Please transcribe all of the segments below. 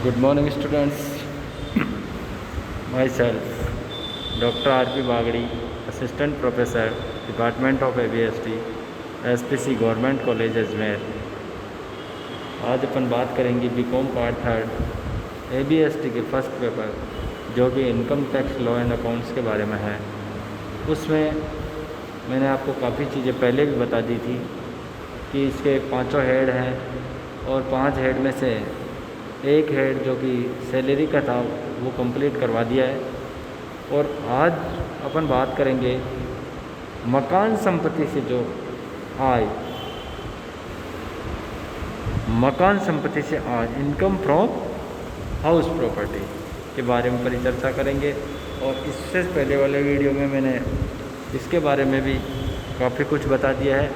Good morning, students. Myself, Dr. R.P. Bagdi, Assistant Professor, Department of ABST, SPC Government College Ajmer. आज अपन बात करेंगे BCom part third ABST के first paper जो कि income tax law and accounts के बारे में है। उसमें मैंने आपको काफ़ी चीज़ें पहले भी बता दी थी कि इसके पांचों हेड हैं और 5 हेड में से एक हेड जो कि सैलरी का था वो कंप्लीट करवा दिया है। और आज अपन बात करेंगे मकान संपत्ति से जो आय, मकान संपत्ति से आय, इनकम फ्रॉम हाउस प्रॉपर्टी के बारे में परिचर्चा करेंगे। और इससे पहले वाले वीडियो में मैंने इसके बारे में भी काफ़ी कुछ बता दिया है,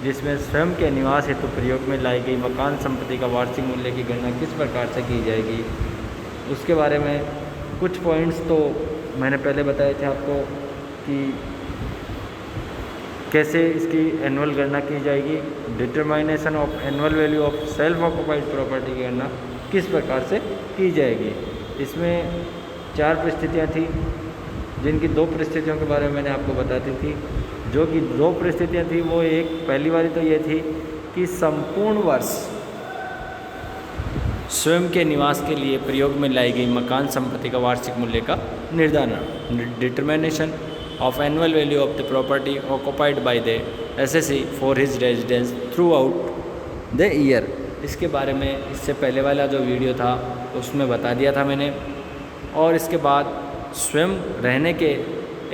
जिसमें स्वयं के निवास हेतु प्रयोग में लाई गई मकान संपत्ति का वार्षिक मूल्य की गणना किस प्रकार से की जाएगी उसके बारे में कुछ पॉइंट्स तो मैंने पहले बताए थे आपको कि कैसे इसकी एनुअल गणना की जाएगी। Determination of annual value of self occupied property की गणना किस प्रकार से की जाएगी। इसमें 4 परिस्थितियाँ थी, जिनकी 2 परिस्थितियों के बारे में मैंने आपको बता दी थी। जो कि 2 परिस्थितियाँ थी वो एक पहली वाली तो ये थी कि संपूर्ण वर्ष स्वयं के निवास के लिए प्रयोग में लाई गई मकान संपत्ति का वार्षिक मूल्य का निर्धारण, determination of annual value of the property occupied by the assessee for his residence through out the year. इसके बारे में इससे पहले वाला जो वीडियो था उसमें बता दिया था मैंने। और इसके बाद स्वयं रहने के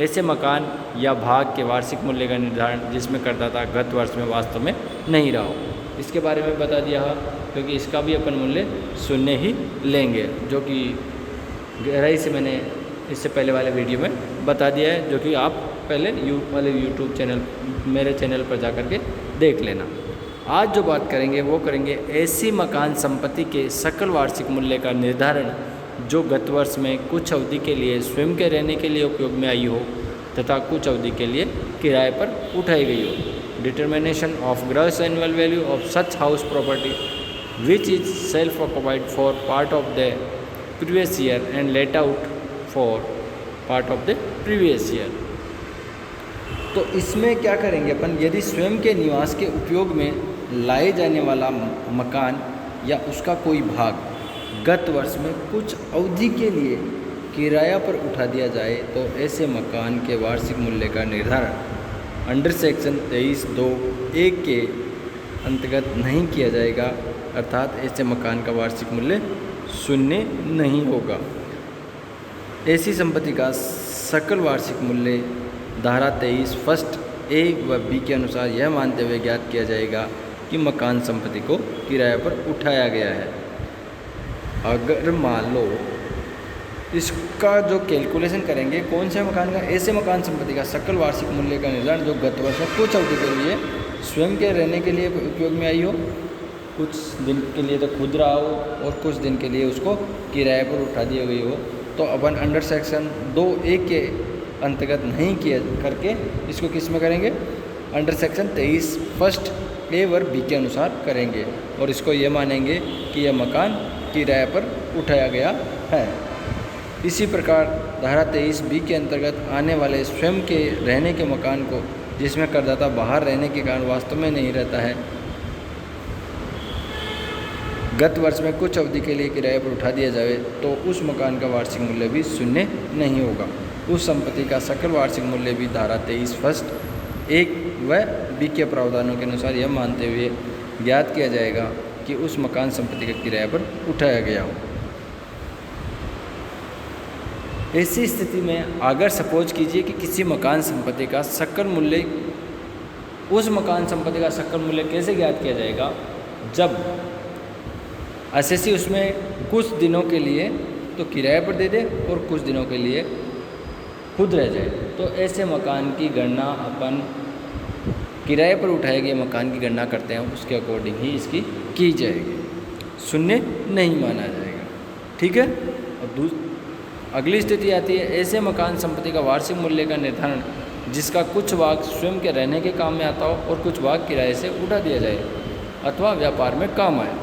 ऐसे मकान या भाग के वार्षिक मूल्य का निर्धारण जिसमें करदाता गत वर्ष में वास्तव में नहीं रहा हो, इसके बारे में बता दिया है, क्योंकि इसका भी अपन मूल्य शून्य ही लेंगे, जो कि गहराई से मैंने इससे पहले वाले वीडियो में बता दिया है, जो कि आप पहले यूट्यूब चैनल मेरे चैनल पर जा कर के देख लेना। आज जो बात करेंगे वो करेंगे ऐसी मकान संपत्ति के सकल वार्षिक मूल्य का निर्धारण जो गत वर्ष में कुछ अवधि के लिए स्वयं के रहने के लिए उपयोग में आई हो तथा कुछ अवधि के लिए किराए पर उठाई गई हो। Determination of gross annual value of such house property which is self occupied for part of the previous year and let out for part of the previous year. तो इसमें क्या करेंगे अपन, यदि स्वयं के निवास के उपयोग में लाए जाने वाला मकान या उसका कोई भाग गत वर्ष में कुछ अवधि के लिए किराया पर उठा दिया जाए तो ऐसे मकान के वार्षिक मूल्य का निर्धारण अंडर सेक्शन 23(2)(1) के अंतर्गत नहीं किया जाएगा, अर्थात ऐसे मकान का वार्षिक मूल्य शून्य नहीं होगा। ऐसी संपत्ति का सकल वार्षिक मूल्य धारा 23 फर्स्ट ए व बी के अनुसार यह मानते हुए ज्ञात किया जाएगा कि मकान संपत्ति को किराए पर उठाया गया है। अगर मान लो इसका जो कैलकुलेशन करेंगे कौन से मकान का, ऐसे मकान संपत्ति का सकल वार्षिक मूल्य का निर्धारण जो गत वर्ष में कुछ अवधि के लिए स्वयं के रहने के लिए उपयोग में आई हो, कुछ दिन के लिए तो खुद रहा हो और कुछ दिन के लिए उसको किराए पर उठा दी गई हो, तो अपन अंडर सेक्शन 2(1) के अंतर्गत नहीं किया करके इसको किस में करेंगे, अंडर सेक्शन 23 फर्स्ट ए व बी के अनुसार करेंगे और इसको ये मानेंगे कि यह मकान किराए पर उठाया गया है। इसी प्रकार धारा 23 बी के अंतर्गत आने वाले स्वयं के रहने के मकान को जिसमें करदाता बाहर रहने के कारण वास्तव में नहीं रहता है, गत वर्ष में कुछ अवधि के लिए किराए पर उठा दिया जाए तो उस मकान का वार्षिक मूल्य भी शून्य नहीं होगा। उस संपत्ति का सकल वार्षिक मूल्य भी धारा 23 फर्स्ट 1 व बी के प्रावधानों के अनुसार यह मानते हुए ज्ञात किया जाएगा कि उस मकान संपत्ति का किराए पर उठाया गया हो। ऐसी स्थिति में अगर सपोज कीजिए कि किसी मकान संपत्ति का सकल मूल्य, उस मकान संपत्ति का सकल मूल्य कैसे ज्ञात किया जाएगा, जब एसएससी उसमें कुछ दिनों के लिए तो किराए पर दे दे और कुछ दिनों के लिए खुद रह जाए, तो ऐसे मकान की गणना अपन किराए पर उठाए गए मकान की गणना करते हैं, उसके अकॉर्डिंग ही इसकी की जाएगी, शून्य नहीं माना जाएगा। ठीक है। और अगली स्थिति आती है ऐसे मकान संपत्ति का वार्षिक मूल्य का निर्धारण जिसका कुछ भाग स्वयं के रहने के काम में आता हो और कुछ भाग किराए से उठा दिया जाए अथवा व्यापार में काम आए।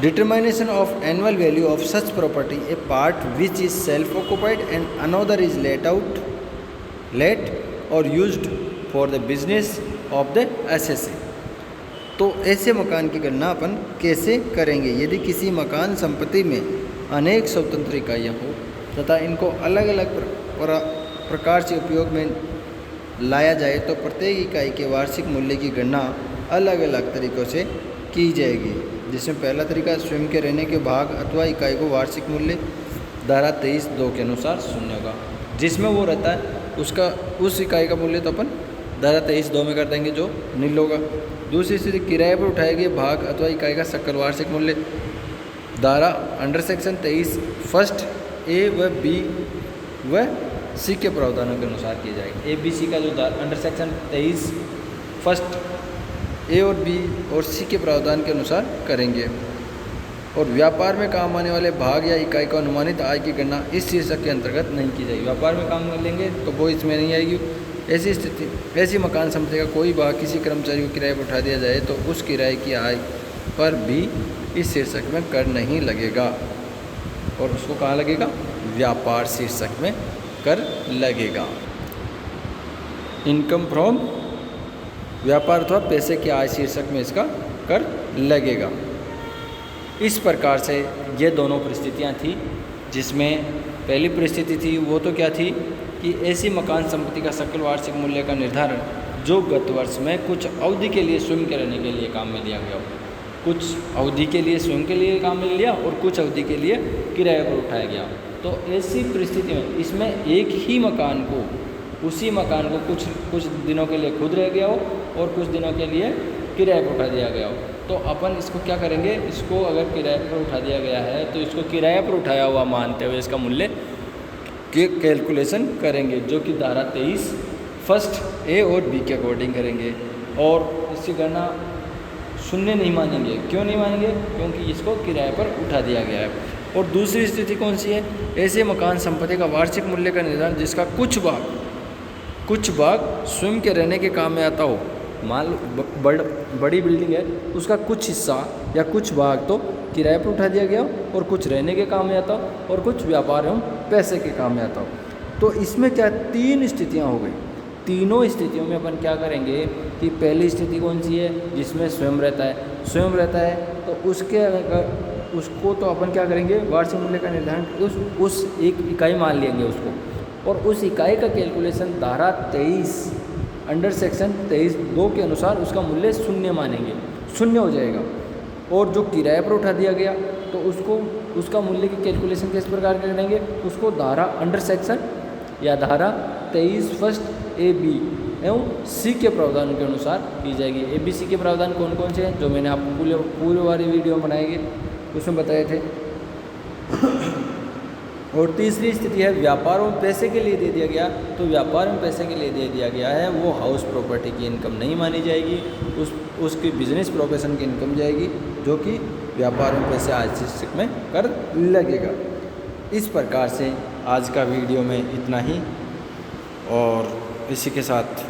Determination of annual value of such property, a part which is self-occupied and another is let or used for the business of the assessee. तो ऐसे मकान की गणना अपन कैसे करेंगे? यदि किसी मकान संपत्ति में अनेक स्वतंत्र इकाइयाँ हो तथा इनको अलग अलग प्रकार से उपयोग में लाया जाए तो प्रत्येक इकाई के वार्षिक मूल्य की गणना अलग अलग तरीक़ों से की जाएगी, जिसमें पहला तरीका स्वयं के रहने के भाग अथवा इकाई को वार्षिक मूल्य धारा 23(2) के अनुसार शून्य होगा। जिसमें वो रहता है उसका उस इकाई का मूल्य तो अपन धारा 23(2) में कर देंगे जो नील होगा। दूसरी स्थिति किराए पर उठाए गए भाग अथवा इकाई का सकल वार्षिक मूल्य धारा अंडर सेक्शन 23 फर्स्ट ए व बी व सी के प्रावधानों के अनुसार की जाएगी। ए बी सी का जो अंडर सेक्शन 23 फर्स्ट ए और बी और सी के प्रावधान के अनुसार करेंगे। और व्यापार में काम आने वाले भाग या इकाई को अनुमानित आय की गणना इस शीर्षक के अंतर्गत नहीं की जाएगी। व्यापार में काम कर लेंगे तो वो इसमें नहीं आएगी। ऐसी मकान संपत्ति का कोई भाग किसी कर्मचारी को किराए पर उठा दिया जाए तो उस किराए की आय पर भी इस शीर्षक में कर नहीं लगेगा और उसको कहाँ लगेगा? व्यापार शीर्षक में कर लगेगा। इनकम फ्रॉम व्यापार अथवा पैसे की आय शीर्षक में इसका कर लगेगा। इस प्रकार से ये दोनों परिस्थितियाँ थी, जिसमें पहली परिस्थिति थी वो तो क्या थी कि ऐसी मकान संपत्ति का सकल वार्षिक मूल्य का निर्धारण जो गत वर्ष में कुछ अवधि के लिए स्वयं के रहने के लिए काम में लिया गया हो, कुछ अवधि के लिए स्वयं के लिए काम में लिया और कुछ अवधि के लिए किराए पर उठाया गया। तो ऐसी परिस्थिति में इसमें एक ही मकान को उसी मकान को कुछ दिनों के लिए खुद रह गया हो और कुछ दिनों के लिए किराए पर उठा दिया गया हो, तो अपन इसको क्या करेंगे? इसको अगर किराए पर उठा दिया गया है तो इसको किराए पर उठाया हुआ मानते हुए इसका मूल्य के कैलकुलेशन करेंगे, जो कि धारा 23 फर्स्ट ए और बी के अकॉर्डिंग करेंगे। और इसकी गणना शून्य नहीं मानेंगे। क्यों नहीं मानेंगे? क्योंकि इसको किराए पर उठा दिया गया है। और दूसरी स्थिति कौन सी है? ऐसे मकान संपत्ति का वार्षिक मूल्य का निर्धारण जिसका कुछ भाग स्वयं के रहने के काम में आता हो। मान लो बड़ी बिल्डिंग है, उसका कुछ हिस्सा या कुछ भाग तो किराए पर उठा दिया गया और कुछ रहने के काम में आता हो और कुछ व्यापार एवं पैसे के काम में आता हो। तो इसमें क्या 3 स्थितियाँ हो गई। तीनों स्थितियों में अपन क्या करेंगे कि पहली स्थिति कौन सी है? जिसमें स्वयं रहता है तो उसको तो अपन क्या करेंगे? वार्षिक मूल्य का निर्धारण उस एक इकाई मान लेंगे उसको, और उस इकाई का कैलकुलेशन धारा 23 अंडर सेक्शन 23(2) के अनुसार उसका मूल्य शून्य मानेंगे, शून्य हो जाएगा। और जो किराए पर उठा दिया गया तो उसका मूल्य की कैलकुलेशन किस प्रकार करेंगे? उसको धारा अंडर सेक्शन या धारा 23 फर्स्ट ए बी एवं सी के प्रावधान के अनुसार की जाएगी। ए बी सी के प्रावधान कौन कौन से हैं जो मैंने आपको पूरे वाली वीडियो बनाएंगे उसमें बताए थे। और तीसरी स्थिति है व्यापार और पैसे के लिए दे दिया गया, तो व्यापार और पैसे के लिए दे दिया गया है वो हाउस प्रॉपर्टी की इनकम नहीं मानी जाएगी, उसकी बिजनेस प्रोफेशन की इनकम जाएगी, जो कि व्यापार और पैसे आज शीर्षक में कर लगेगा। इस प्रकार से आज का वीडियो में इतना ही, और इसी के साथ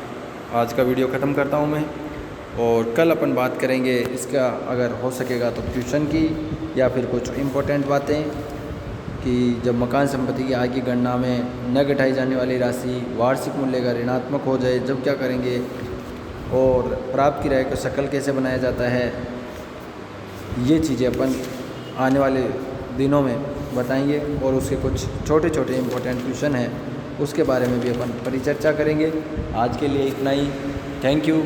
आज का वीडियो ख़त्म करता हूँ मैं। और कल अपन बात करेंगे इसका, अगर हो सकेगा तो ट्यूशन की या फिर कुछ इम्पोर्टेंट बातें कि जब मकान संपत्ति की आय की गणना में न घटाई जाने वाली राशि वार्षिक मूल्य का ऋणात्मक हो जाए जब क्या करेंगे, और प्राप्त किराए को सकल कैसे बनाया जाता है। ये चीज़ें अपन आने वाले दिनों में बताएंगे, और उसके कुछ छोटे छोटे इम्पोर्टेंट क्वेश्चन हैं उसके बारे में भी अपन परिचर्चा करेंगे। आज के लिए इतना ही। Thank you.